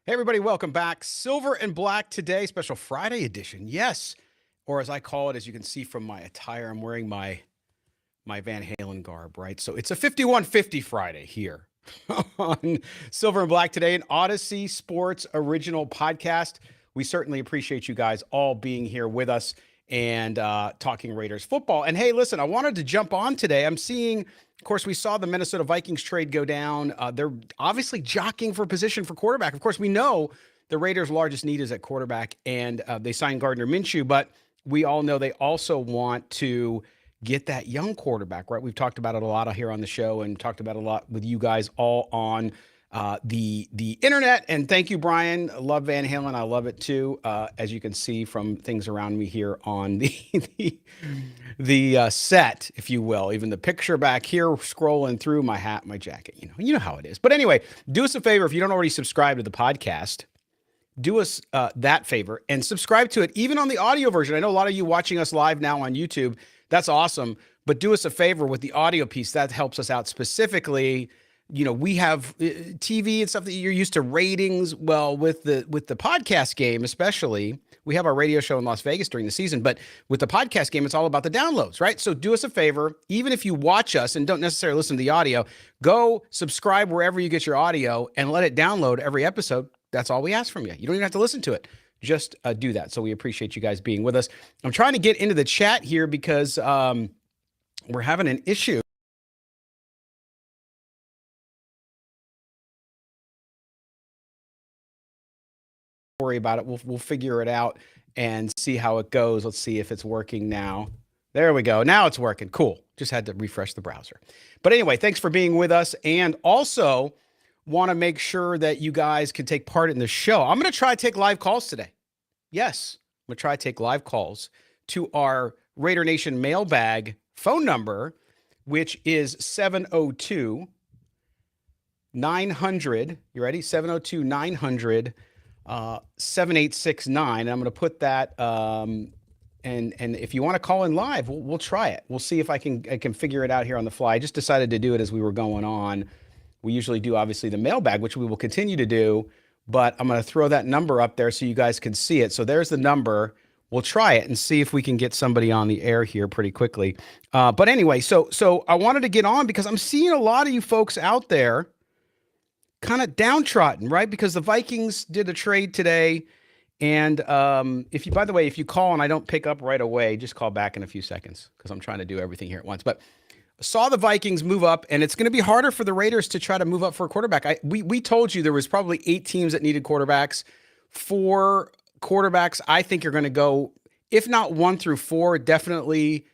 Hey, everybody, welcome back. Silver and black today, special Friday edition. Yes, or as I call it, as you can see from my attire, I'm wearing my Van Halen garb, right? So it's a 5150 Friday here on Silver and Black today, an Audacy Sports original podcast. We certainly appreciate you guys all being here with us and talking Raiders football. And hey, listen, I wanted to jump on today. I'm seeing, of course, we saw the Minnesota Vikings trade go down. They're obviously jockeying for position for quarterback. Of course, we know the Raiders' largest need is at quarterback, and they signed Gardner Minshew, but we all know they also want to get that young quarterback, right? We've talked about it a lot here on the show and talked about it a lot with you guys all on the internet. And thank you, Brian. I love Van Halen. I love it too. As you can see from things around me here on the set, if you will, even the picture back here, scrolling through my hat, my jacket, you know how it is. But anyway, do us a favor. If you don't already subscribe to the podcast, do us that favor and subscribe to it, even on the audio version. I know a lot of you watching us live now on YouTube. That's awesome. But do us a favor with the audio piece. That helps us out specifically. We have TV and stuff that you're used to ratings. Well, with the podcast game, especially, we have our radio show in Las Vegas during the season. But with the podcast game, it's all about the downloads, right? So do us a favor. Even if you watch us and don't necessarily listen to the audio, go subscribe wherever you get your audio and let it download every episode. That's all we ask from you. You don't even have to listen to it. Just do that. So we appreciate you guys being with us. I'm trying to get into the chat here because we're having an issue. Don't worry about it. We'll figure it out and see how it goes. Let's see if it's working now. There we go. Now it's working. Cool. Just had to refresh the browser. But anyway, thanks for being with us. And also want to make sure that you guys can take part in the show. I'm going to try to take live calls today. Yes, I'm going to try to take live calls to our Raider Nation mailbag phone number, which is 702 900. You ready? 702 900 7869. And I'm going to put that. And if you want to call in live, we'll try it. We'll see if I can figure it out here on the fly. I just decided to do it as we were going on. We usually do, obviously, the mailbag, which we will continue to do. But I'm going to throw that number up there so you guys can see it. So there's the number. We'll try it and see if we can get somebody on the air here pretty quickly. But anyway, so I wanted to get on because I'm seeing a lot of you folks out there kind of downtrodden, right? Because the Vikings did a trade today. And by the way, if you call and I don't pick up right away, just call back in a few seconds because I'm trying to do everything here at once. But saw the Vikings move up, and it's going to be harder for the Raiders to try to move up for a quarterback. We told you there was probably 8 teams that needed quarterbacks. 4 quarterbacks, I think, are going to go, if not 1 through 4, definitely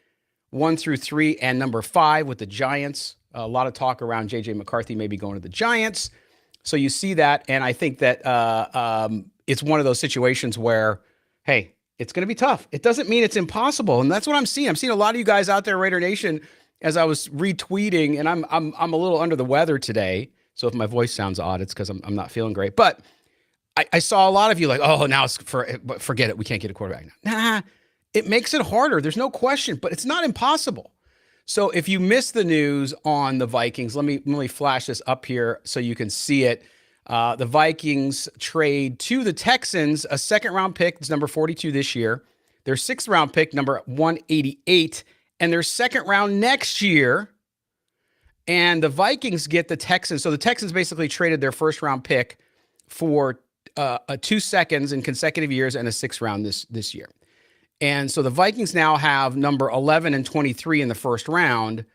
1 through 3, and number 5 with the Giants. A lot of talk around J.J. McCarthy maybe going to the Giants. So you see that, and I think that it's one of those situations where, hey, it's going to be tough. It doesn't mean it's impossible, and that's what I'm seeing. I'm seeing a lot of you guys out there, Raider Nation, as I was retweeting, and I'm a little under the weather today. So if my voice sounds odd, it's because I'm not feeling great. But I saw a lot of you like, oh, now forget it. We can't get a quarterback now. Nah, it makes it harder. There's no question, but it's not impossible. So if you missed the news on the Vikings, let me flash this up here so you can see it. The Vikings trade to the Texans a 2nd-round pick. It's number 42 this year. Their 6th-round pick, number 188. And their 2nd round next year, and the Vikings get the Texans. So the Texans basically traded their 1st round pick for 2 seconds in consecutive years and a 6th round this year. And so the Vikings now have number 11 and 23 in the 1st round,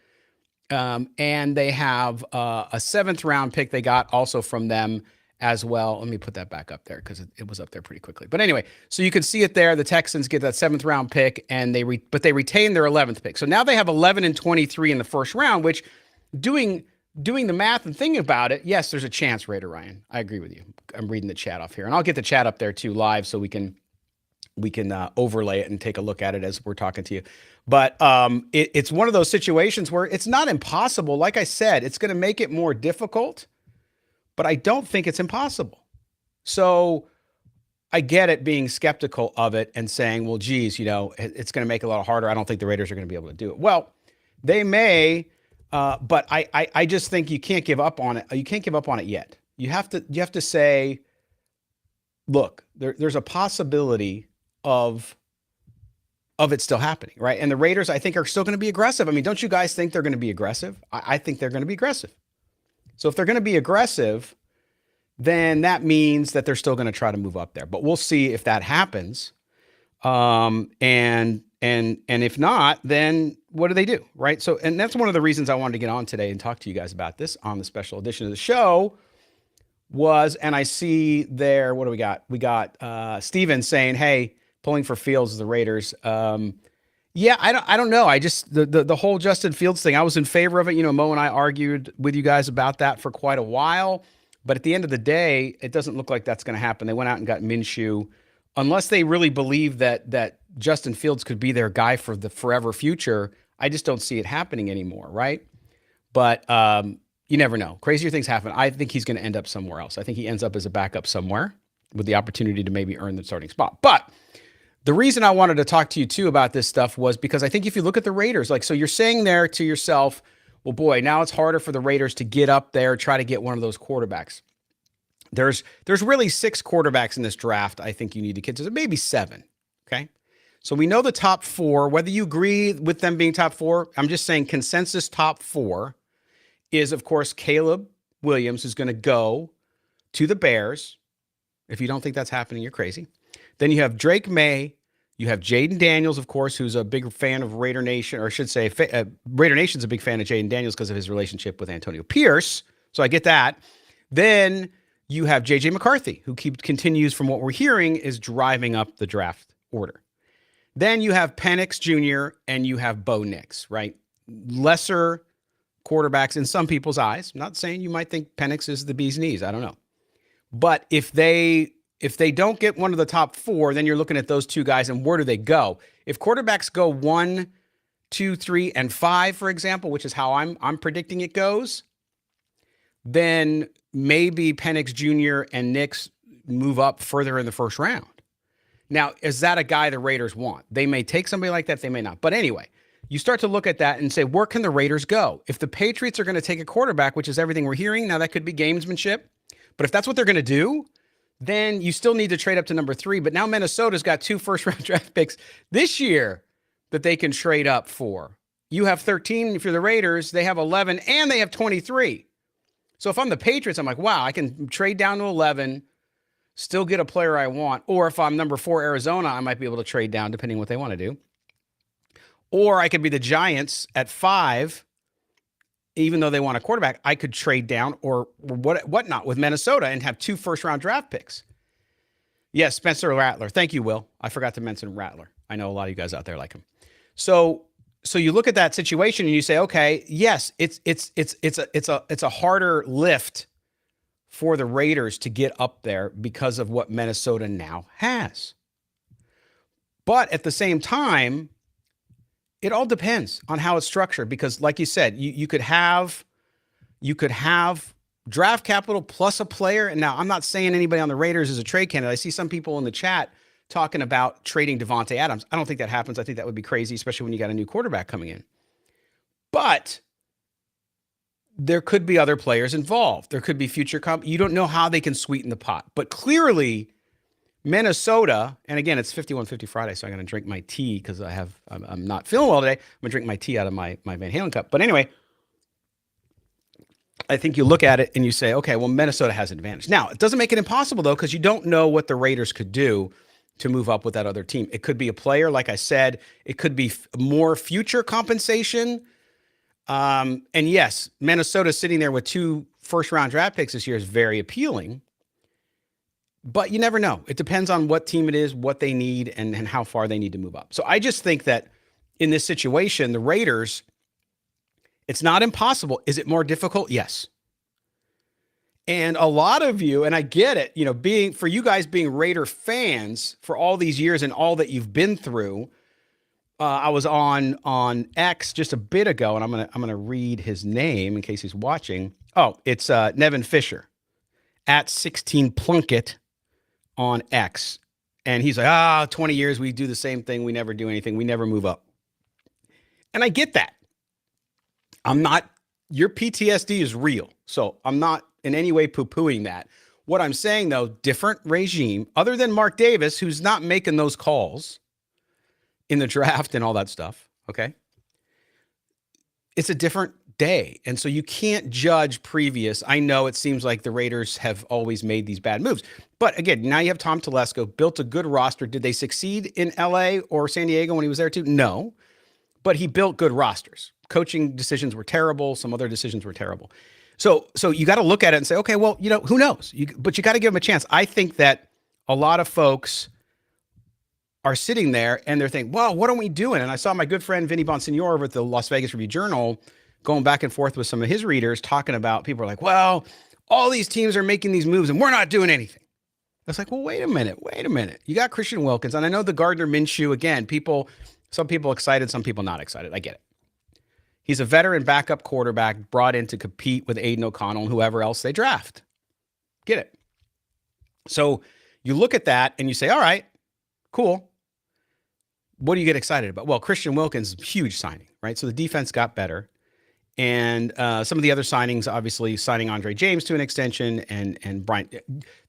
and they have a 7th round pick they got also from them as well. Let me put that back up there because it was up there pretty quickly. But anyway, so you can see it there. The Texans get that 7th round pick, and they retain their 11th pick. So now they have 11 and 23 in the 1st round, which doing the math and thinking about it, yes, there's a chance, Raider Ryan. I agree with you. I'm reading the chat off here, and I'll get the chat up there too live so we can overlay it and take a look at it as we're talking to you. But it's one of those situations where it's not impossible. Like I said, it's going to make it more difficult, but I don't think it's impossible. So I get it being skeptical of it and saying, well, geez, it's going to make it a lot harder. I don't think the Raiders are going to be able to do it. Well, they may, but I just think you can't give up on it. You can't give up on it yet. You have to say, look, there's a possibility of it still happening, right? And the Raiders, I think, are still going to be aggressive. I mean, don't you guys think they're going to be aggressive? I think they're going to be aggressive. So if they're going to be aggressive, then that means that they're still going to try to move up there. But we'll see if that happens. And if not, then what do? Right? So, and that's one of the reasons I wanted to get on today and talk to you guys about this on the special edition of the show and I see there, what do we got? We got Steven saying, hey, pulling for Fields is the Raiders. Yeah, I don't know. I just, the whole Justin Fields thing, I was in favor of it. Mo and I argued with you guys about that for quite a while. But at the end of the day, it doesn't look like that's going to happen. They went out and got Minshew. Unless they really believe that Justin Fields could be their guy for the forever future, I just don't see it happening anymore, right? But you never know. Crazier things happen. I think he's going to end up somewhere else. I think he ends up as a backup somewhere with the opportunity to maybe earn the starting spot. But the reason I wanted to talk to you too about this stuff was because I think if you look at the Raiders, so you're saying there to yourself, well, boy, now it's harder for the Raiders to get up there, try to get one of those quarterbacks. There's really 6 quarterbacks in this draft I think you need to consider, maybe 7, okay? So we know the top 4, whether you agree with them being top 4, I'm just saying consensus top 4 is, of course, Caleb Williams is going to go to the Bears. If you don't think that's happening, you're crazy. Then you have Drake May. You have Jaden Daniels, of course, who's a big fan of Raider Nation, or I should say Raider Nation's a big fan of Jaden Daniels because of his relationship with Antonio Pierce. So I get that. Then you have J.J. McCarthy, who continues, from what we're hearing, is driving up the draft order. Then you have Penix Jr. and you have Bo Nix, right? Lesser quarterbacks in some people's eyes. I'm not saying you might think Penix is the bee's knees. I don't know. But if they don't get one of the top 4, then you're looking at those 2 guys, and where do they go? If quarterbacks go 1, 2, 3, and 5, for example, which is how I'm predicting it goes, then maybe Penix Jr. and Nix move up further in the first round. Now, is that a guy the Raiders want? They may take somebody like that. They may not. But anyway, you start to look at that and say, where can the Raiders go? If the Patriots are going to take a quarterback, which is everything we're hearing, now that could be gamesmanship. But if that's what they're going to do, then you still need to trade up to number 3. But now Minnesota's got 2 first-round draft picks this year that they can trade up for. You have 13 if you're the Raiders. They have 11, and they have 23. So if I'm the Patriots, I'm like, wow, I can trade down to 11, still get a player I want. Or if I'm number 4 Arizona, I might be able to trade down depending on what they want to do. Or I could be the Giants at 5, even though they want a quarterback, I could trade down or whatnot with Minnesota and have 2 first-round draft picks. Yes, Spencer Rattler. Thank you, Will. I forgot to mention Rattler. I know a lot of you guys out there like him. So you look at that situation and you say, okay, yes, it's a harder lift for the Raiders to get up there because of what Minnesota now has. But at the same time, it all depends on how it's structured, because like you said, you could have draft capital plus a player. And now I'm not saying anybody on the Raiders is a trade candidate. I see some people in the chat talking about trading Devontae Adams. I don't think that happens. I think that would be crazy, especially when you got a new quarterback coming in. But there could be other players involved. There could be future you don't know how they can sweeten the pot. But clearly Minnesota, and again, it's 51-50 Friday, so I'm going to drink my tea because I'm not feeling well today. I'm going to drink my tea out of my Van Halen cup. But anyway, I think you look at it and you say, okay, well, Minnesota has an advantage. Now, it doesn't make it impossible, though, because you don't know what the Raiders could do to move up with that other team. It could be a player, like I said. It could be more future compensation. And yes, Minnesota sitting there with 2 first-round draft picks this year is very appealing. But you never know. It depends on what team it is, what they need, and how far they need to move up. So I just think that in this situation, the Raiders, it's not impossible. Is it more difficult? Yes. And a lot of you, and I get it, for you guys being Raider fans for all these years and all that you've been through. I was on X just a bit ago, and I'm gonna read his name in case he's watching. Oh, it's Nevin Fisher at 16 Plunkett on X. And he's like, 20 years, we do the same thing. We never do anything. We never move up. And I get that. Your PTSD is real. So I'm not in any way poo-pooing that. What I'm saying, though, different regime, other than Mark Davis, who's not making those calls in the draft and all that stuff, okay? It's a different day. And so you can't judge previous. I know it seems like the Raiders have always made these bad moves. But again, now you have Tom Telesco, built a good roster. Did they succeed in LA or San Diego when he was there too? No. But he built good rosters. Coaching decisions were terrible. Some other decisions were terrible. So you got to look at it and say, okay, well, who knows? But you got to give him a chance. I think that a lot of folks are sitting there and they're thinking, well, what are we doing? And I saw my good friend Vinny Bonsignor over at the Las Vegas Review-Journal going back and forth with some of his readers talking about, people are like, well, all these teams are making these moves and we're not doing anything. I was like, well, wait a minute. You got Christian Wilkins. And I know the Gardner Minshew, again, some people excited, some people not excited. I get it. He's a veteran backup quarterback brought in to compete with Aiden O'Connell and whoever else they draft. Get it. So you look at that and you say, all right, cool. What do you get excited about? Well, Christian Wilkins, huge signing, right? So the defense got better. And some of the other signings, obviously signing Andre James to an extension and Brian.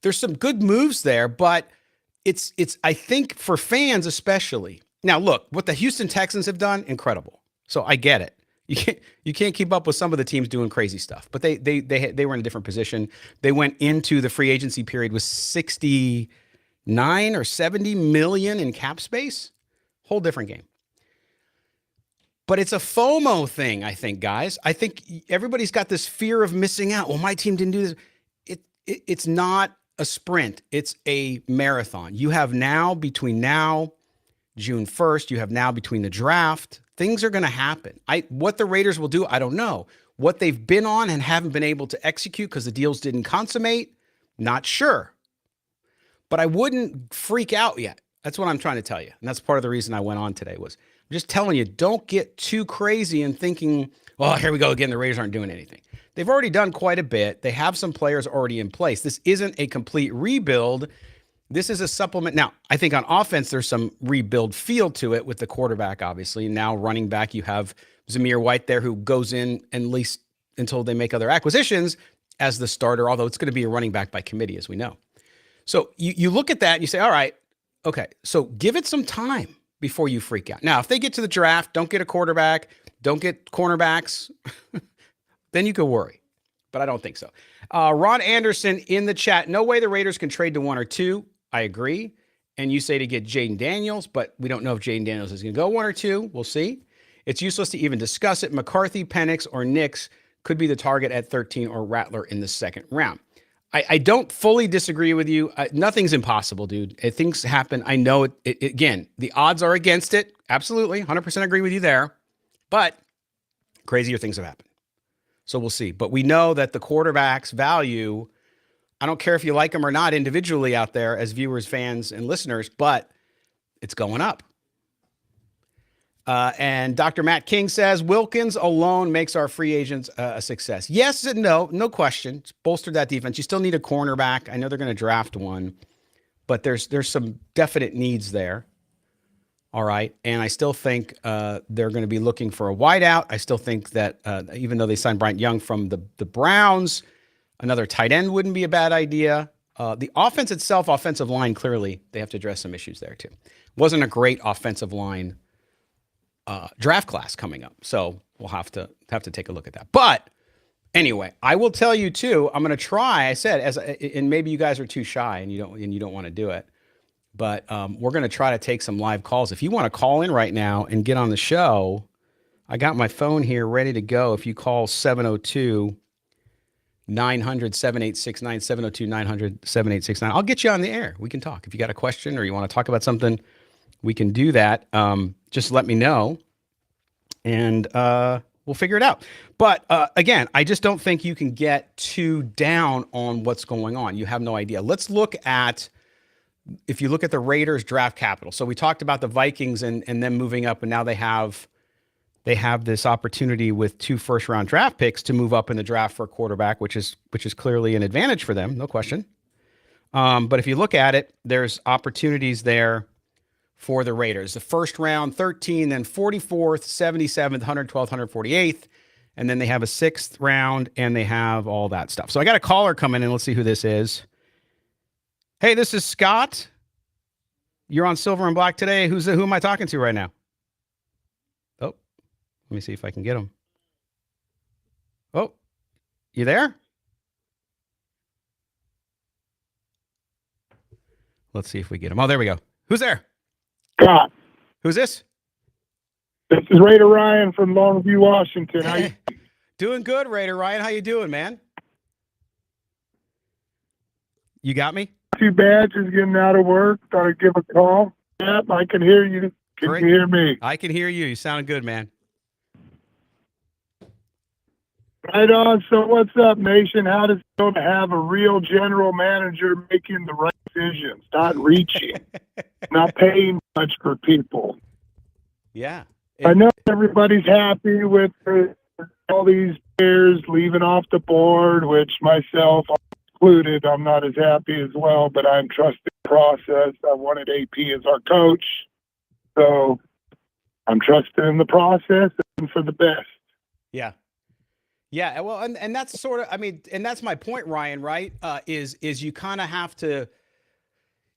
There's some good moves there, but it's I think for fans especially. Now, look, what the Houston Texans have done, incredible. So I get it. You can't keep up with some of the teams doing crazy stuff, but they were in a different position. They went into the free agency period with 69 or 70 million in cap space. Whole different game. But it's a FOMO thing, I think, guys. I think everybody's got this fear of missing out. Well, my team didn't do this. It's not a sprint. It's a marathon. You have now, between now, June 1st, you have now between the draft, things are going to happen. What the Raiders will do, I don't know. What they've been on and haven't been able to execute because the deals didn't consummate, not sure. But I wouldn't freak out yet. That's what I'm trying to tell you. And that's part of the reason I went on today was I'm just telling you, don't get too crazy and thinking, oh, here we go again. The Raiders aren't doing anything. They've already done quite a bit. They have some players already in place. This isn't a complete rebuild. This is a supplement. Now, I think on offense, there's some rebuild feel to it with the quarterback, obviously. Now running back, you have Zamir White there who goes in at least until they make other acquisitions as the starter, although it's going to be a running back by committee, as we know. So you look at that and you say, all right, okay, so give it some time before you freak out. Now, if they get to the draft, don't get a quarterback, don't get cornerbacks, then you could worry. But I don't think so. Ron Anderson in the chat, no way the Raiders can trade to 1 or 2. I agree. And you say to get Jaden Daniels, but we don't know if Jaden Daniels is going to go 1 or 2. We'll see. It's useless to even discuss it. McCarthy, Penix, or Nix could be the target at 13 or Rattler in the second round. I don't fully disagree with you. Nothing's impossible, dude. Things happen. I know it. Again, the odds are against it. Absolutely. 100% agree with you there. But crazier things have happened. So we'll see. But we know that the quarterback's value, I don't care if you like them or not individually out there as viewers, fans, and listeners, but it's going up. And Dr. Matt King says, Wilkins alone makes our free agents a success. Yes and no question. It's bolstered that defense. You still need a cornerback. I know they're going to draft one, but there's some definite needs there. All right. And I still think they're going to be looking for a wideout. I still think that even though they signed Bryant Young from the Browns, another tight end wouldn't be a bad idea. The offense itself, offensive line, clearly they have to address some issues there too. Wasn't a great offensive line draft class coming up. So we'll have to take a look at that. But anyway, I will tell you too, I'm going to try, I said, and maybe you guys are too shy and you don't want to do it, but we're going to try to take some live calls. If you want to call in right now and get on the show, I got my phone here ready to go. If you call 702-900-7869, 702-900-7869, I'll get you on the air. We can talk. If you got a question or you want to talk about something, we can do that. Just let me know, and we'll figure it out. But again, I just don't think you can get too down on what's going on. You have no idea. Let's look at, if you look at the Raiders draft capital. So we talked about the Vikings and them moving up, and now they have this opportunity with 2 first-round draft picks to move up in the draft for a quarterback, which is clearly an advantage for them, no question. But if you look at it, there's opportunities there for the Raiders. The first round, 13, then 44th, 77th, 112th, 148th. And then they have a 6th round and they have all that stuff. So I got a caller coming in. Let's see who this is. Hey, this is Scott. You're on Silver and Black today. Who am I talking to right now? Oh, let me see if I can get him. Oh, you there? Let's see if we get him. Oh, there we go. Who's there? Scott, Who's this? this is Raider Ryan from Longview, Washington. How you Doing good, Raider Ryan. How you doing, man? You got me? too bad, just getting out of work. Thought I'd give a call. Yep, I can hear you. Can Great. you hear me? I can hear you. You sound good, man. Right on. So what's up, nation? How does it feel to have a real general manager making the right decisions, not reaching, not paying much for people? Yeah. I know everybody's happy with all these players leaving off the board, which myself included, I'm not as happy as well, but I'm trusting the process. I wanted AP as our coach, so I'm trusting in the process and for the best. Yeah. Yeah, well, and that's sort of, I mean, and that's my point, Ryan. Right? Is you kind of have to,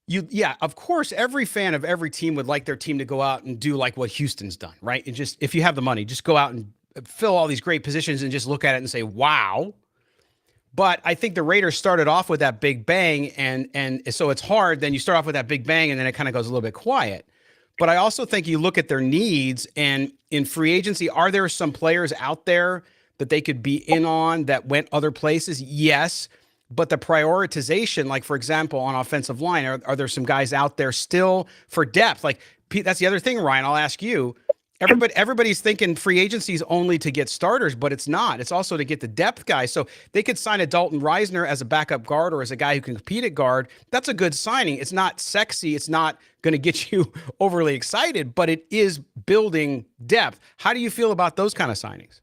yeah, of course, every fan of every team would like their team to go out and do like what Houston's done, right? And just if you have the money, just go out and fill all these great positions and just look at it and say, wow. But I think the Raiders started off with that big bang, and so it's hard. Then you start off with that big bang, and then it kind of goes a little bit quiet. But I also think you look at their needs, and in free agency, are there some players out there that they could be in on that went other places? Yes. But the prioritization, like, for example, on offensive line, are there some guys out there still for depth? Like, that's the other thing, Ryan, I'll ask you. Everybody's thinking free agency is only to get starters, but it's not. It's also to get the depth guys. So they could sign a Dalton Reisner as a backup guard or as a guy who can compete at guard. That's a good signing. It's not sexy. It's not going to get you overly excited, but it is building depth. How do you feel about those kind of signings?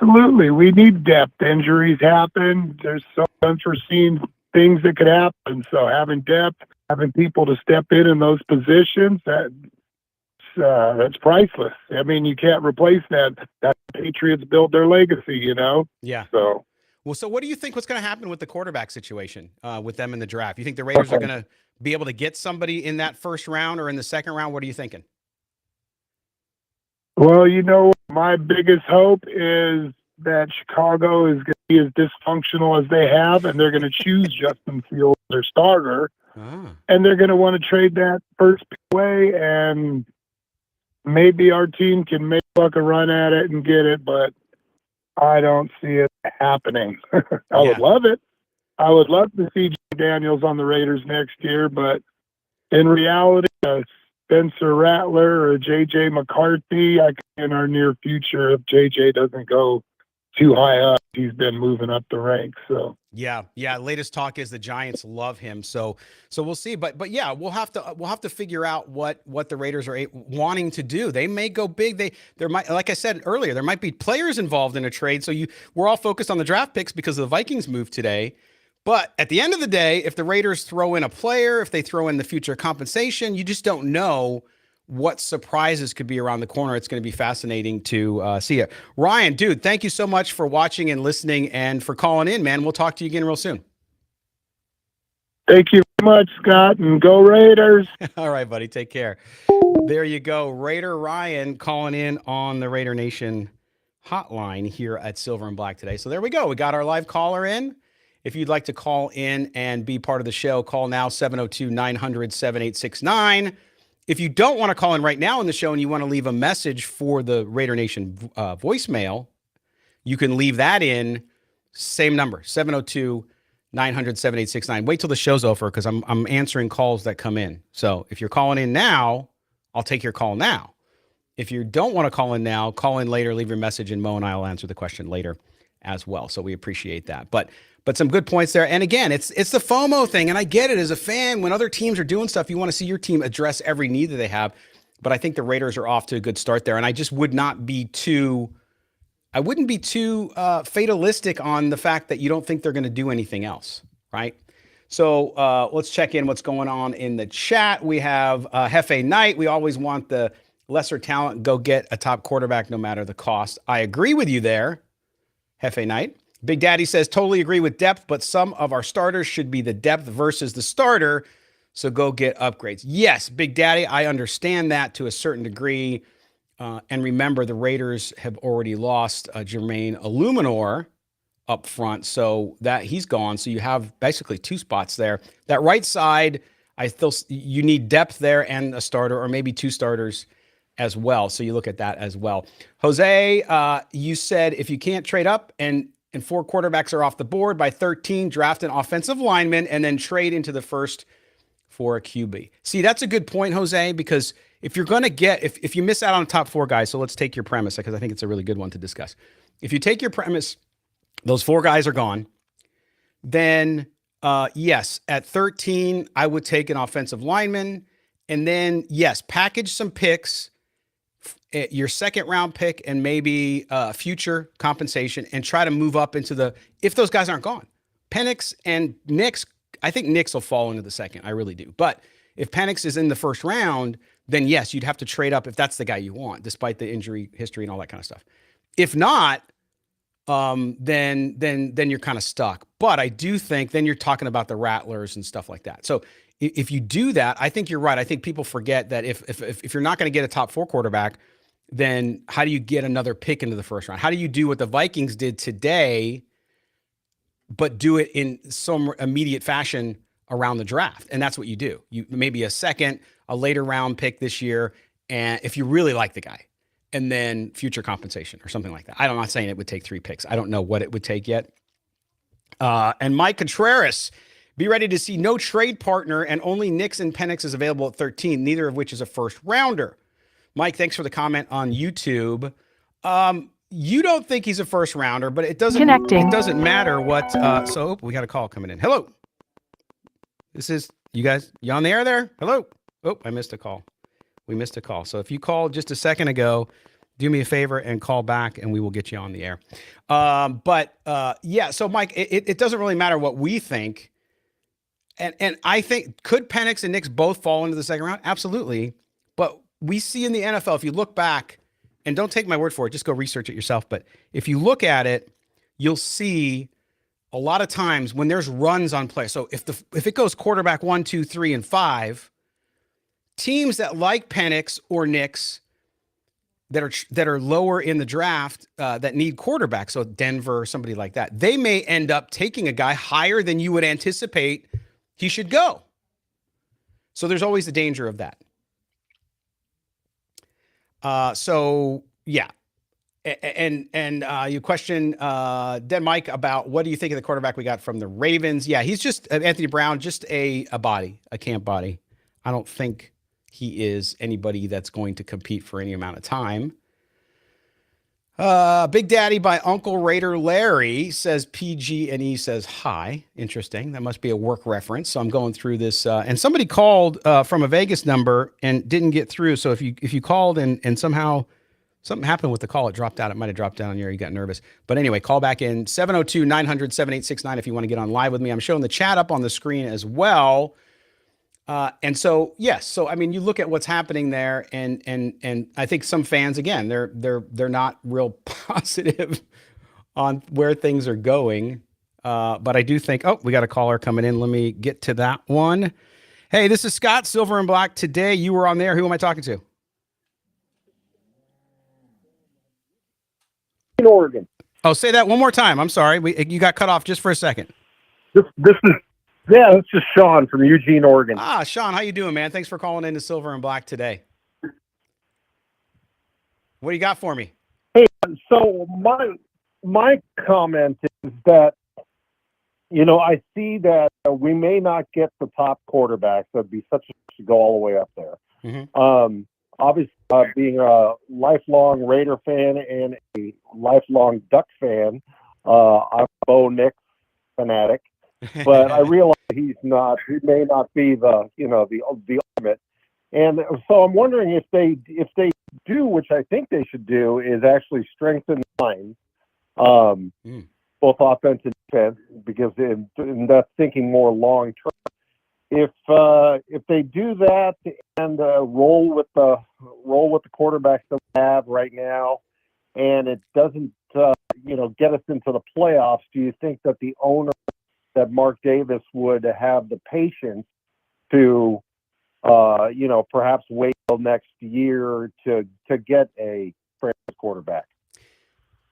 Absolutely. We need depth. Injuries happen. There's some unforeseen things that could happen. So having depth, having people to step in those positions, that's priceless. I mean, you can't replace that. That Patriots built their legacy, you know? Yeah. So, well, so what do you think what's going to happen with the quarterback situation with them in the draft? You think the Raiders are going to be able to get somebody in that first round or in the second round? What are you thinking? well, you know, my biggest hope is that Chicago is going to be as dysfunctional as they have, and they're going to choose Justin Fields their starter, and they're going to want to trade that first pick away, and maybe our team can make a run at it and get it, but I don't see it happening. I would love it. I would love to see Jay Daniels on the Raiders next year, but in reality, Spencer Rattler or J.J. McCarthy, I think in our near future, if J.J. doesn't go too high up, he's been moving up the ranks. So yeah. Latest talk is the Giants love him, so we'll see. But yeah, we'll have to figure out what the Raiders are wanting to do. They may go big. There might, like I said earlier, there might be players involved in a trade. So we're all focused on the draft picks because of the Vikings move today. But at the end of the day, if the Raiders throw in a player, if they throw in the future compensation, you just don't know what surprises could be around the corner. It's going to be fascinating to see it. Ryan, dude, thank you so much for watching and listening and for calling in, man. We'll talk to you again real soon. Thank you very much, Scott, and go Raiders. All right, buddy. Take care. There you go. Raider Ryan calling in on the Raider Nation hotline here at Silver and Black today. So there we go. We got our live caller in. If you'd like to call in and be part of the show, call now, 702-900-7869. If you don't want to call in right now in the show and you want to leave a message for the Raider Nation voicemail, you can leave that in. Same number, 702-900-7869. Wait till the show's over because I'm answering calls that come in. So if you're calling in now, I'll take your call now. If you don't want to call in now, call in later, leave your message, and Mo and I will answer the question later as well. So we appreciate that. But some good points there. And again, it's the FOMO thing. And I get it as a fan. When other teams are doing stuff, you want to see your team address every need that they have. But I think the Raiders are off to a good start there. And I just wouldn't be too fatalistic on the fact that you don't think they're going to do anything else, right? So let's check in what's going on in the chat. We have Hefe Knight. We always want the lesser talent, go get a top quarterback no matter the cost. I agree with you there, Hefe Knight. Big Daddy says, totally agree with depth, but some of our starters should be the depth versus the starter. So go get upgrades. Yes, Big Daddy, I understand that to a certain degree. And remember, the Raiders have already lost Jermaine Illuminor up front. So that he's gone. So you have basically two spots there. That right side, you need depth there and a starter, or maybe two starters as well. So you look at that as well. Jose, you said if you can't trade up and four quarterbacks are off the board by 13, draft an offensive lineman and then trade into the first for a QB. See, that's a good point, Jose, because if you're going to if you miss out on the top four guys, so let's take your premise, because I think it's a really good one to discuss. If you take your premise, those four guys are gone, then yes, at 13, I would take an offensive lineman. And then, yes, package some picks, your second round pick, and maybe future compensation, and try to move up into if those guys aren't gone. Penix and Nix, I think Nix will fall into the second. I really do. But if Penix is in the first round, then yes, you'd have to trade up if that's the guy you want, despite the injury history and all that kind of stuff. If not, then you're kind of stuck. But I do think then you're talking about the Rattlers and stuff like that. So if you do that, I think you're right. I think people forget that if you're not going to get a top four quarterback, then how do you get another pick into the first round? How do you do what the Vikings did today, but do it in some immediate fashion around the draft? And that's what you do. You maybe a later round pick this year, and if you really like the guy, and then future compensation or something like that. I'm not saying it would take 3 picks. I don't know what it would take yet. And Mike Contreras, be ready to see no trade partner and only Nix and Penix is available at 13, neither of which is a first rounder. Mike, thanks for the comment on YouTube. You don't think he's a first rounder, but it doesn't matter what. So we got a call coming in. Hello. This is you guys. You on the air there? Hello. Oh, I missed a call. We missed a call. So if you called just a second ago, do me a favor and call back and we will get you on the air. Yeah, so Mike, it doesn't really matter what we think. And I think, could Penix and Nix both fall into the second round? Absolutely. But we see in the NFL, if you look back, and don't take my word for it, just go research it yourself. But if you look at it, you'll see a lot of times when there's runs on play. So if it goes quarterback 1, 2, 3, and 5, teams that like Penix or Nix that are lower in the draft that need quarterbacks, so Denver, somebody like that, they may end up taking a guy higher than you would anticipate he should go. So there's always the danger of that. So yeah. And you question Den Mike about what do you think of the quarterback we got from the Ravens? Yeah, he's just Anthony Brown, just a body, a camp body. I don't think he is anybody that's going to compete for any amount of time. Big Daddy by Uncle Raider Larry says PG&E says hi. Interesting. That must be a work reference. So I'm going through this. And somebody called from a Vegas number and didn't get through. So if you called and somehow something happened with the call, it dropped out. It might have dropped down on you. You got nervous. But anyway, call back in 702-900-7869 if you want to get on live with me. I'm showing the chat up on the screen as well. And so, yes. So, I mean, you look at what's happening there and I think some fans, again, they're not real positive on where things are going. But I do think, we got a caller coming in. Let me get to that one. Hey, this is Scott, Silver and Black. Today you were on there. Who am I talking to? In Oregon. Oh, say that one more time. I'm sorry. You got cut off just for a second. This is Sean from Eugene, Oregon. Sean, how you doing, man? Thanks for calling in to Silver and Black today. What do you got for me? Hey, so my comment is that, I see that we may not get the top quarterbacks. That'd be such a to go all the way up there. Mm-hmm. Obviously, being a lifelong Raider fan and a lifelong Duck fan, I'm a Bo Nix fanatic. But I realize he may not be the ultimate. And so I'm wondering if they do, which I think they should do, is actually strengthen the line, both offense and defense, because in that thinking more long term. If they do that and roll with the quarterbacks that we have right now, and it doesn't get us into the playoffs, do you think that the owner, that Mark Davis, would have the patience to, perhaps wait till next year to get a franchise quarterback?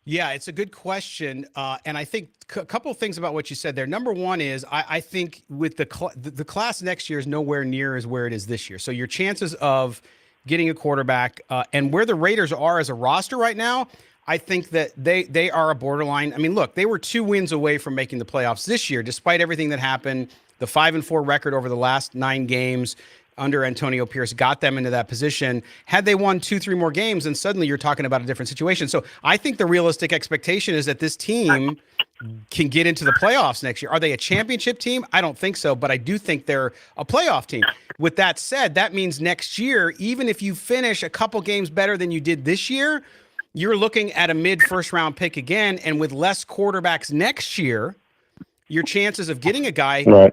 Yeah, it's a good question, and I think a couple of things about what you said there. Number one is I think with the class next year is nowhere near as where it is this year. So your chances of getting a quarterback and where the Raiders are as a roster right now, I think that they are a borderline. I mean, look, they were 2 wins away from making the playoffs this year, despite everything that happened. The 5-4 record over the last 9 games under Antonio Pierce got them into that position. Had they won 2-3 more games, then suddenly you're talking about a different situation. So I think the realistic expectation is that this team can get into the playoffs next year. Are they a championship team? I don't think so, but I do think they're a playoff team. With that said, that means next year, even if you finish a couple games better than you did this year, you're looking at a mid-first round pick again, and with less quarterbacks next year, your chances of getting a guy, right,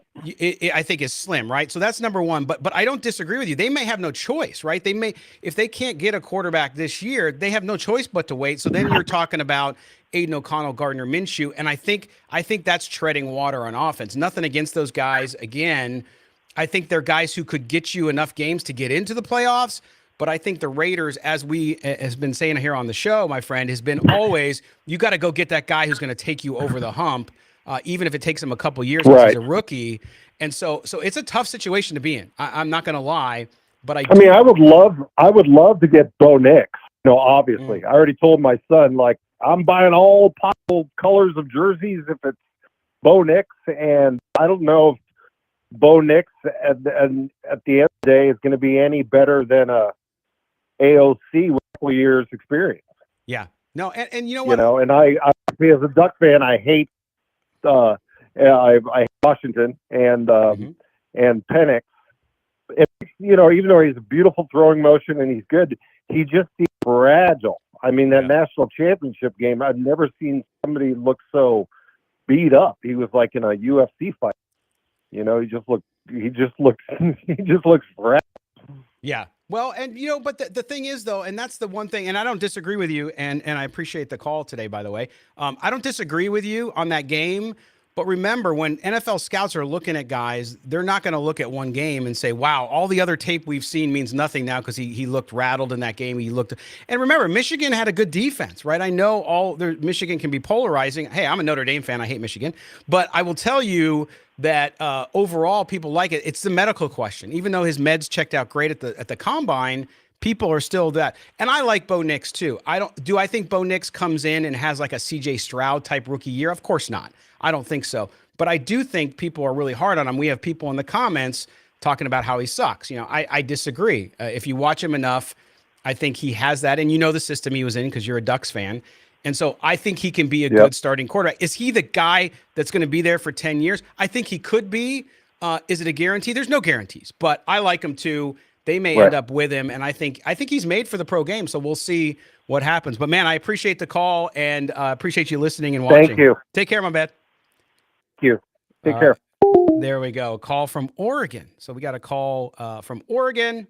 I think, is slim, right? So that's number one. But I don't disagree with you. They may have no choice, right? They may, if they can't get a quarterback this year, they have no choice but to wait. So then you're talking about Aiden O'Connell, Gardner Minshew, and I think that's treading water on offense. Nothing against those guys. Again, I think they're guys who could get you enough games to get into the playoffs. But I think the Raiders, as we has been saying here on the show, my friend, has been always, you got to go get that guy who's going to take you over the hump. Even if it takes him a couple years because he's a rookie. And so it's a tough situation to be in. I'm not going to lie, but I mean, I would love to get Bo Nix. Obviously, I already told my son, like, I'm buying all possible colors of jerseys if it's Bo Nix. And I don't know if Bo Nix at the end of the day is going to be any better than a AOC with a couple years experience. Yeah. No. And you know what? And I as a Duck fan, I hate, I hate Washington and Penix. Even though he's a beautiful throwing motion and he's good, he just seems fragile. I mean, that national championship game, I've never seen somebody look so beat up. He was like in a UFC fight. He just looks fragile. Yeah. Well, and but the thing is, though, and that's the one thing, and I don't disagree with you, and I appreciate the call today, by the way. I don't disagree with you on that game, but remember, when NFL scouts are looking at guys, they're not going to look at one game and say, wow, all the other tape we've seen means nothing now because he looked rattled in that game. And remember, Michigan had a good defense, right? I know Michigan can be polarizing. Hey, I'm a Notre Dame fan. I hate Michigan. But I will tell you that overall people like it. It's the medical question. Even though his meds checked out great at the combine, people are still that. And I like Bo Nix too. I think Bo Nix comes in and has like a CJ Stroud type rookie year? Of course not. I don't think so. But I do think people are really hard on him. We have people in the comments talking about how he sucks. I disagree. If you watch him enough, I think he has that. And the system he was in because you're a Ducks fan. And so I think he can be a good starting quarterback. Is he the guy that's going to be there for 10 years? I think he could be. Is it a guarantee? There's no guarantees, but I like him too. They may end up with him, and I think he's made for the pro game, so we'll see what happens. But, man, I appreciate the call and appreciate you listening and watching. Thank you. Take care, my bad. Thank you. Take care. There we go. Call from Oregon. So we got a call from Oregon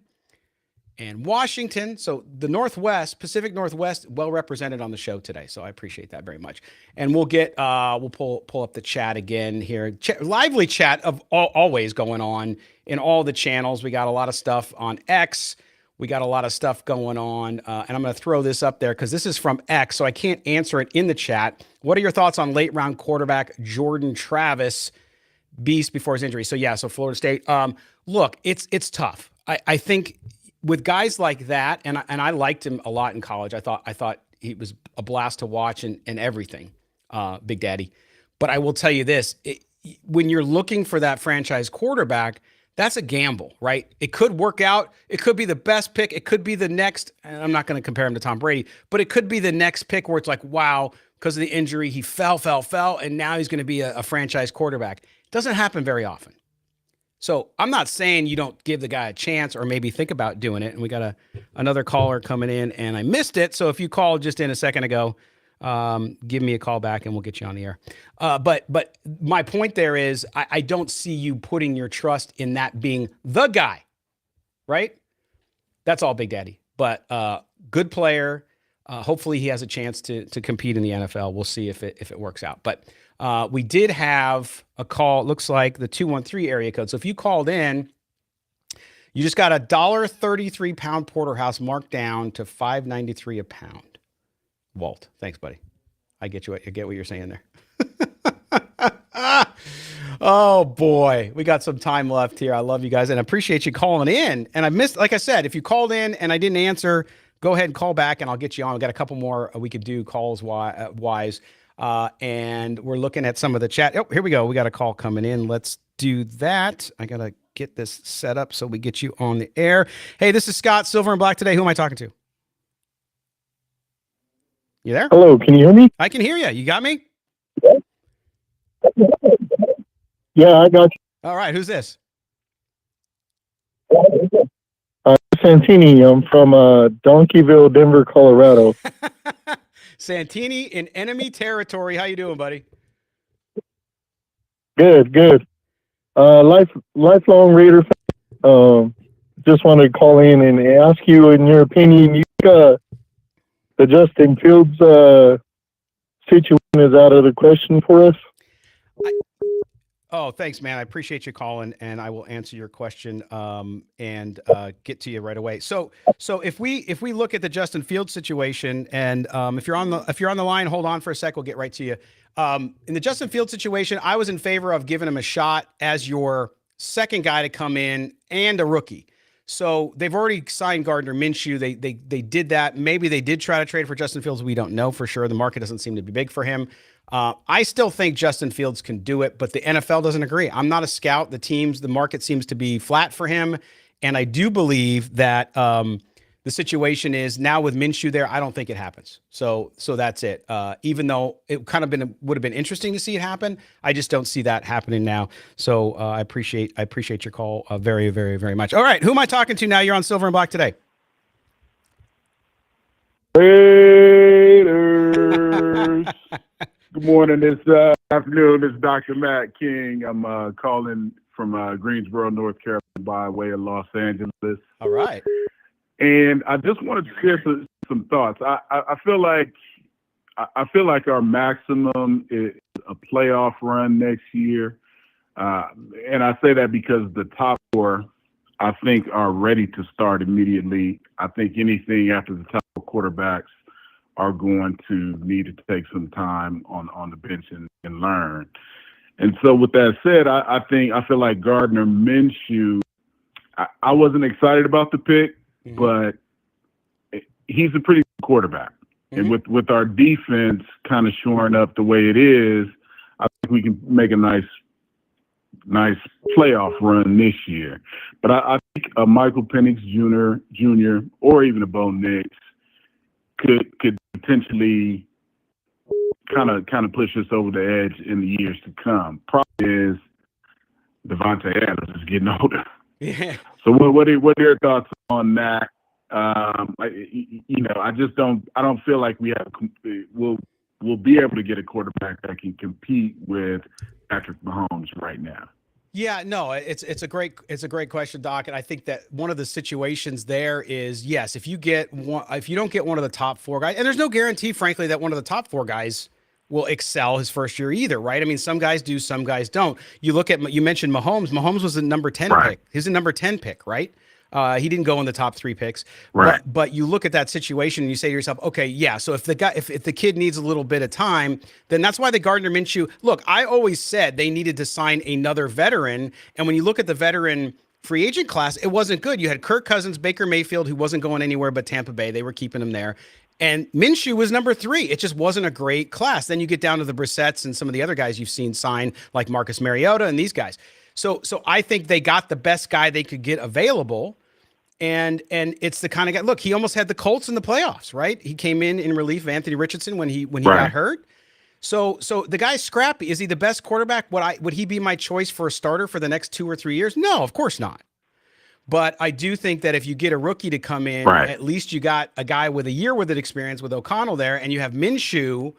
and Washington. So the Northwest, Pacific Northwest, well represented on the show today. So I appreciate that very much. And we'll pull up the chat again here. Lively chat of always going on in all the channels. We got a lot of stuff on X. We got a lot of stuff going on. And I'm going to throw this up there because this is from X, so I can't answer it in the chat. What are your thoughts on late round quarterback Jordan Travis, beast before his injury? So Florida State. Look, it's tough. I think with guys like that, and I liked him a lot in college. I thought he was a blast to watch and everything, Big Daddy. But I will tell you this: when you're looking for that franchise quarterback, that's a gamble, right? It could work out. It could be the best pick. It could be the next. And I'm not going to compare him to Tom Brady, but it could be the next pick where it's like, wow, because of the injury, he fell, and now he's going to be a franchise quarterback. It doesn't happen very often. So I'm not saying you don't give the guy a chance or maybe think about doing it. And we got another caller coming in, and I missed it. So if you called just in a second ago, give me a call back and we'll get you on the air. But my point there is I don't see you putting your trust in that being the guy, right? That's all, Big Daddy. But good player. hopefully he has a chance to compete in the NFL. We'll see if it works out. But we did have a call. It looks like the 213 area code. So if you called in, you just got a $1.33 pound porterhouse marked down to $5.93 a pound. Walt, thanks, buddy. I get what you're saying there. Oh boy, we got some time left here. I love you guys and I appreciate you calling in. And I missed, like I said, if you called in and I didn't answer, go ahead and call back and I'll get you on. We got a couple more we could do calls wise. And we're looking at some of the chat. Oh, here we go. We got a call coming in. Let's do that. I gotta get this set up so we get you on the air. Hey, this is Scott, Silver and Black today. Who am I talking to? You there? Hello, can you hear me? I can hear you. You got me? Yeah, I got All right. Who's this? you. Santini. I'm from Donkeyville, Denver, Colorado. Santini in enemy territory. How you doing, buddy? Good. Lifelong Raider fan. Just wanted to call in and ask you, in your opinion, the Justin Fields situation is out of the question for us? Oh, thanks, man. I appreciate you calling, and I will answer your question and get to you right away. So if we look at the Justin Fields situation, and if you're on the line, hold on for a sec. We'll get right to you. In the Justin Fields situation, I was in favor of giving him a shot as your second guy to come in and a rookie. So they've already signed Gardner Minshew. They did that. Maybe they did try to trade for Justin Fields. We don't know for sure. The market doesn't seem to be big for him. I still think Justin Fields can do it, but the NFL doesn't agree. I'm not a scout. The market seems to be flat for him. And I do believe that the situation is now with Minshew there, I don't think it happens. So that's it. Even though it kind of would have been interesting to see it happen, I just don't see that happening now. So I appreciate your call very, very, very much. All right. Who am I talking to now? You're on Silver and Black today. Raiders. Good morning. This afternoon, this is Dr. Matt King. I'm calling from Greensboro, North Carolina, by way of Los Angeles. All right. And I just wanted to share some thoughts. I feel like our maximum is a playoff run next year, and I say that because the top four, I think, are ready to start immediately. I think anything after the top four quarterbacks are going to need to take some time on the bench and learn. And so with that said, I feel like Gardner Minshew, I wasn't excited about the pick, but he's a pretty good quarterback. And with our defense kind of shoring up the way it is, I think we can make a nice playoff run this year. But I think a Michael Penix Jr. or even a Bo Nix could potentially kind of push us over the edge in the years to come. Problem is Devontae Adams is getting older. Yeah. So what are your thoughts on that? I don't feel like we'll be able to get a quarterback that can compete with Patrick Mahomes right now. Yeah, no, it's a great question, Doc, and I think that one of the situations there is, yes, if you don't get one of the top four guys, and there's no guarantee, frankly, that one of the top four guys will excel his first year either, right? I mean, some guys do, some guys don't. You mentioned Mahomes. Mahomes was the number 10 pick. He's a number 10 pick, right? He didn't go in the top 3 picks, right? But you look at that situation and you say to yourself, okay, yeah. So if the kid needs a little bit of time, then that's why the Gardner Minshew. Look, I always said they needed to sign another veteran, and when you look at the veteran free agent class, it wasn't good. You had Kirk Cousins, Baker Mayfield, who wasn't going anywhere but Tampa Bay. They were keeping him there. And Minshew was number 3. It just wasn't a great class. Then you get down to the Brissetts and some of the other guys you've seen sign, like Marcus Mariota and these guys. So I think they got the best guy they could get available. And it's the kind of guy. Look, he almost had the Colts in the playoffs, right? He came in relief of Anthony Richardson when he got hurt. So the guy's scrappy. Is he the best quarterback? Would he be my choice for a starter for the next 2 or 3 years? No, of course not. But I do think that if you get a rookie to come in, at least you got a guy with a year worth of experience with O'Connell there, and you have Minshew,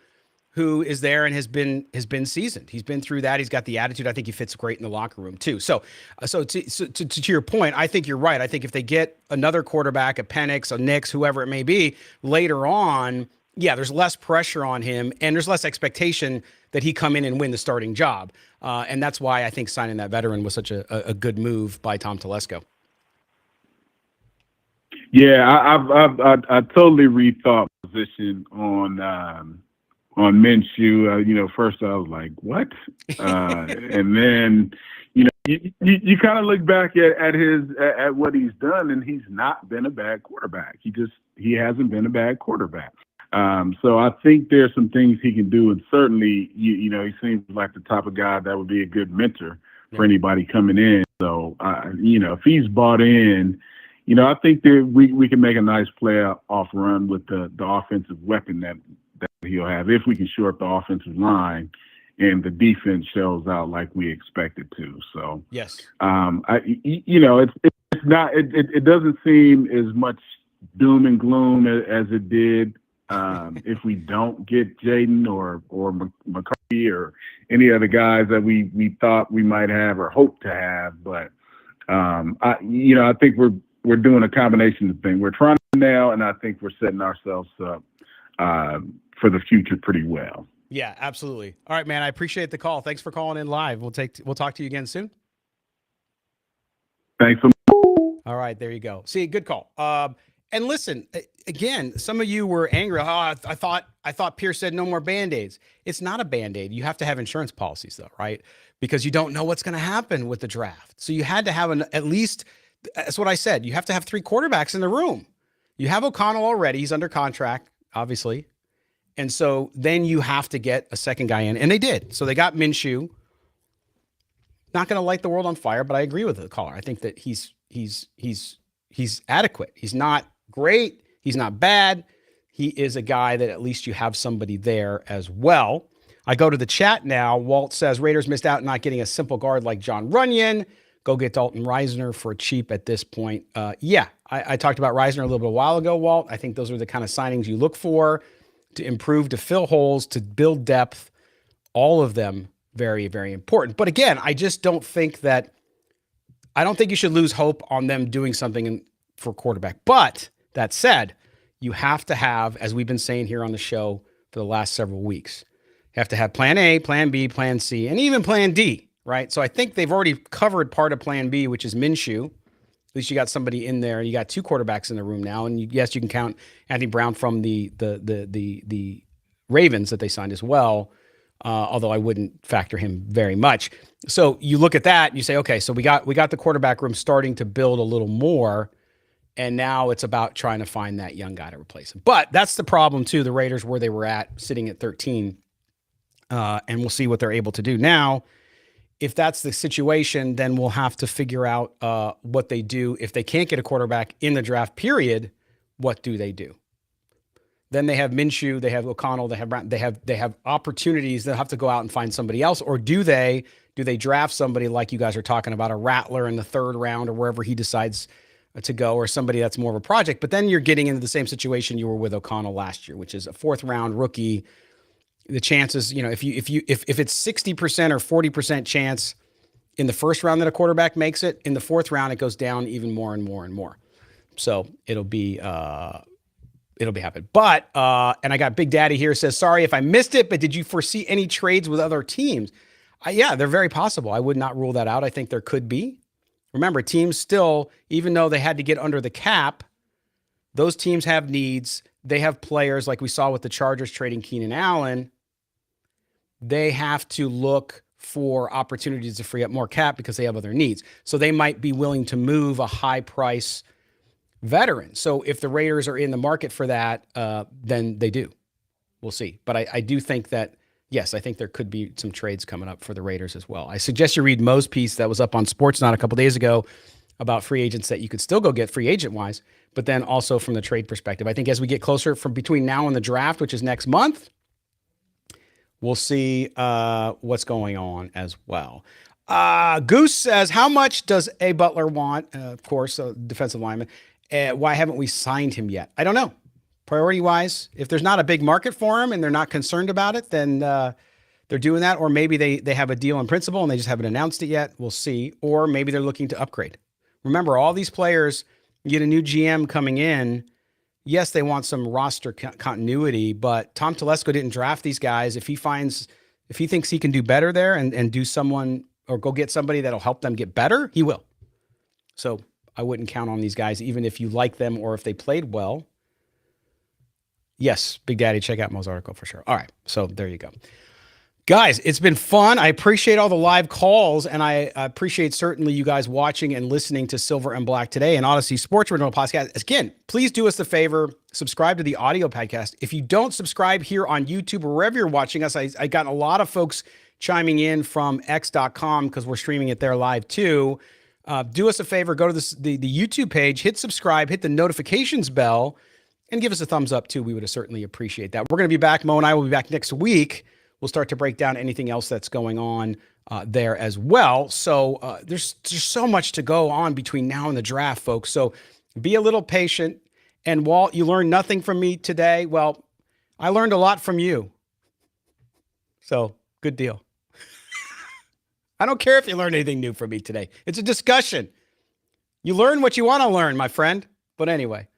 who is there and has been seasoned. He's been through that. He's got the attitude. I think he fits great in the locker room too. So to your point, I think you're right. I think if they get another quarterback, a Penix, a Nix, whoever it may be, later on, yeah, there's less pressure on him and there's less expectation that he come in and win the starting job. And that's why I think signing that veteran was such a good move by Tom Telesco. Yeah, I totally rethought position on Minshew. First I was like, what? And then, you kind of look back at what he's done, and he's not been a bad quarterback. He hasn't been a bad quarterback. So I think there's some things he can do, and certainly, he seems like the type of guy that would be a good mentor for anybody coming in. So, if he's bought in, I think that we can make a nice playoff run with the offensive weapon that he'll have if we can shore up the offensive line and the defense shows out like we expect it to. So yes, it's not. It doesn't seem as much doom and gloom as it did if we don't get Jaden or McCarthy or any other guys that we thought we might have or hope to have. But I think we're doing a combination of things. We're trying now, and I think we're setting ourselves up for the future pretty well. Yeah, absolutely. All right, man. I appreciate the call. Thanks for calling in live. We'll talk to you again soon. Thanks so much. All right, there you go. See, good call. And listen, again, some of you were angry. Oh, I thought Pierce said no more Band-Aids. It's not a Band-Aid. You have to have insurance policies though, right? Because you don't know what's going to happen with the draft. So you had to have at least, that's what I said. You have to have 3 quarterbacks in the room. You have O'Connell already. He's under contract, obviously. And so then you have to get a second guy in. And they did. So they got Minshew. Not going to light the world on fire, but I agree with the caller. I think that he's adequate. He's not great. He's not bad. He is a guy that at least you have somebody there as well. I go to the chat now. Walt says Raiders missed out not getting a simple guard like John Runyon. Go get Dalton Reisner for cheap at this point. I talked about Reisner a little bit a while ago, Walt. I think those are the kind of signings you look for to improve, to fill holes, to build depth. All of them very, very important. But again, I just don't think you should lose hope on them doing something for quarterback. But that said, you have to have, as we've been saying here on the show for the last several weeks, you have to have plan A, plan B, plan C, and even plan D, right? So I think they've already covered part of plan B, which is Minshew. At least you got somebody in there, and you got 2 quarterbacks in the room now. And yes, you can count Anthony Brown from the Ravens that they signed as well, although I wouldn't factor him very much. So you look at that and you say, okay, so we got the quarterback room starting to build a little more, and now it's about trying to find that young guy to replace him. But that's the problem too. The Raiders, where they were at, sitting at 13, and we'll see what they're able to do now. If that's the situation, then we'll have to figure out what they do. If they can't get a quarterback in the draft period, what do they do? Then they have Minshew, they have O'Connell, they have opportunities. They'll have to go out and find somebody else. Or do they draft somebody like you guys are talking about, a Rattler in the 3rd round or wherever he decides to go, or somebody that's more of a project? But then you're getting into the same situation you were with O'Connell last year, which is a 4th round rookie. The chances, if it's 60% or 40% chance in the 1st round that a quarterback makes it, in the 4th round it goes down even more and more and more. So it'll be happening. But and I got Big Daddy here, says, sorry if I missed it, but did you foresee any trades with other teams? Yeah, they're very possible. I would not rule that out. I think there could be. Remember, teams still, even though they had to get under the cap, those teams have needs. They have players like we saw with the Chargers trading Keenan Allen. They have to look for opportunities to free up more cap because they have other needs. So they might be willing to move a high price veteran. So if the Raiders are in the market for that, then they do. We'll see. But I do think that, yes, I think there could be some trades coming up for the Raiders as well. I suggest you read Mo's piece that was up on Sportsnet a couple days ago about free agents that you could still go get free agent wise, but then also from the trade perspective. I think as we get closer from between now and the draft, which is next month, we'll see what's going on as well. Goose says, how much does A. Butler want? Of course, a defensive lineman. Why haven't we signed him yet? I don't know. priority wise. If there's not a big market for them and they're not concerned about it, then they're doing that. Or maybe they have a deal in principle and they just haven't announced it yet. We'll see. Or maybe they're looking to upgrade. Remember, all these players, you get a new GM coming in. Yes, they want some roster continuity, but Tom Telesco didn't draft these guys. If he thinks he can do better there and do someone or go get somebody that'll help them get better, he will. So I wouldn't count on these guys, even if you like them or if they played well. Yes, Big Daddy, check out Mo's article for sure. All right, so there you go. Guys, it's been fun. I appreciate all the live calls, and I appreciate certainly you guys watching and listening to Silver and Black today and Audacy Sports Original Podcast. Again, please do us the favor, subscribe to the audio podcast. If you don't subscribe here on YouTube or wherever you're watching us, I got a lot of folks chiming in from x.com because we're streaming it there live too. Do us a favor, go to the YouTube page, hit subscribe, hit the notifications bell, and give us a thumbs up too. We would certainly appreciate that. We're going to be back. Mo and I will be back next week. We'll start to break down anything else that's going on there as well. So there's so much to go on between now and the draft, folks. So be a little patient. And Walt, you learned nothing from me today. Well, I learned a lot from you. So good deal. I don't care if you learned anything new from me today. It's a discussion. You learn what you want to learn, my friend. But anyway,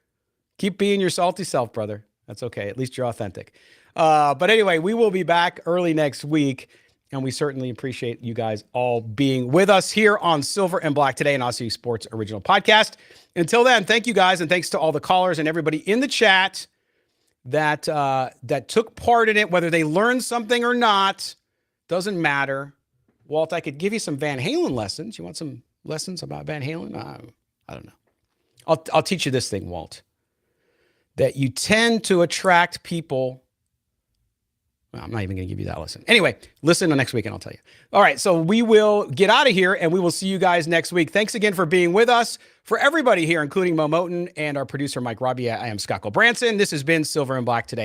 keep being your salty self, brother. That's okay. At least you're authentic. But anyway, we will be back early next week, and we certainly appreciate you guys all being with us here on Silver and Black today, an Audacy Sports original podcast. Until then, thank you guys, and thanks to all the callers and everybody in the chat that took part in it, whether they learned something or not, doesn't matter. Walt, I could give you some Van Halen lessons. You want some lessons about Van Halen? I don't know. I'll teach you this thing, Walt, that you tend to attract people. Well, I'm not even going to give you that lesson. Anyway, listen to next week and I'll tell you. All right, so we will get out of here and we will see you guys next week. Thanks again for being with us. For everybody here, including Mo Moten and our producer, Mike Robbie, I am Scott Branson. This has been Silver and Black today.